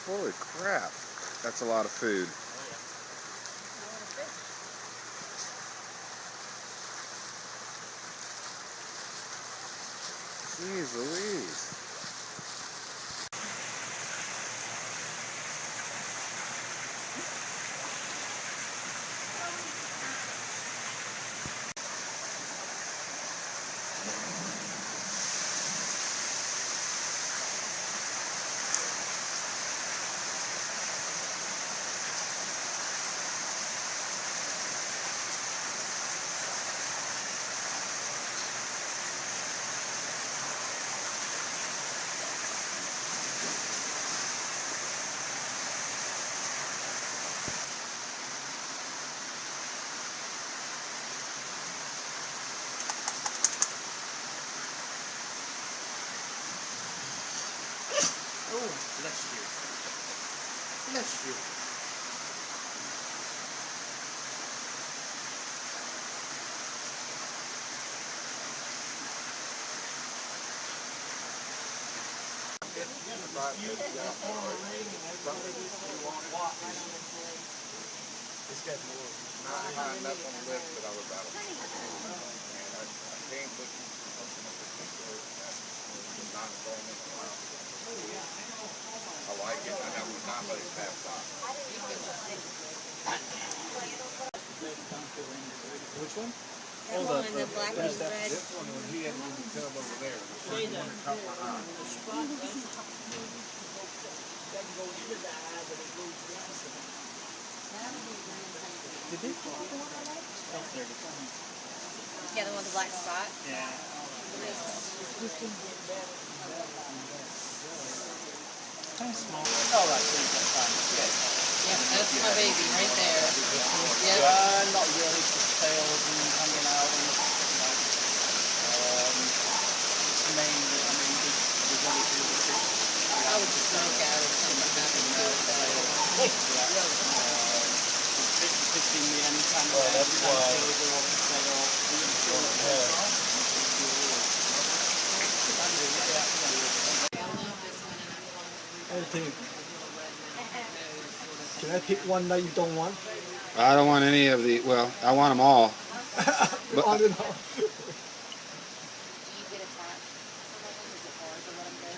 Holy crap. That's a lot of food. Jeez Louise. Oh, bless you. Bless you. This guy's more. Not high enough on the list, but I was out of it. And I can't put something in particular that's not going in a while. I like it. I know we're not letting it pass by. Which one? That one, the black and red. This one, when he had the tub over there, the first one that caught my eye. Did they? Yeah, the one with the black spot. Yeah. Kind of small. Oh, that's fine. Yeah, that's my baby right there. Yep. Not really, just tails and hanging out and mainly, I mean, there's only two of the fish. I would smoke out if something happened to it. 15 me anytime. Well, that's Can I pick one that you don't want? I don't want any of the, well, I want them all. But, On and Do off. you get attached? Some of them, is it hard to let them go?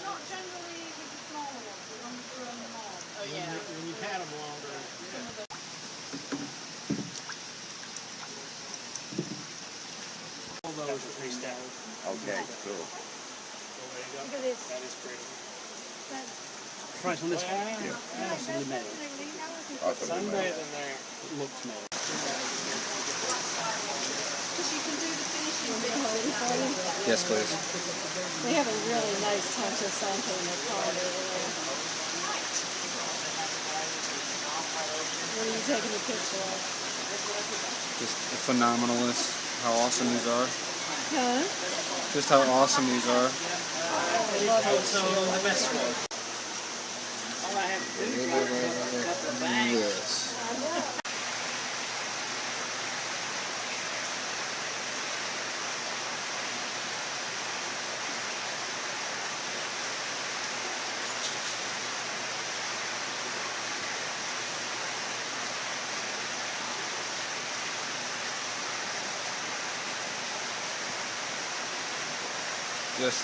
Not generally with the smaller ones, the ones that are on the mall. Oh, yeah. When you've had them longer. All those are pretty standard. okay, cool. Look at this. That is pretty. Price on this one? Yeah. Awesome made. Awesome. Sunbathe in there looks made. Because you can do the finishing bit. Yes, please. They have a really nice Tanto Santo in their car over there. What are you taking a picture of? Just phenomenalist, how awesome these are. Huh? Just how awesome these are. I love it. So the best one. All I have to do is cut the bag. Yes. Just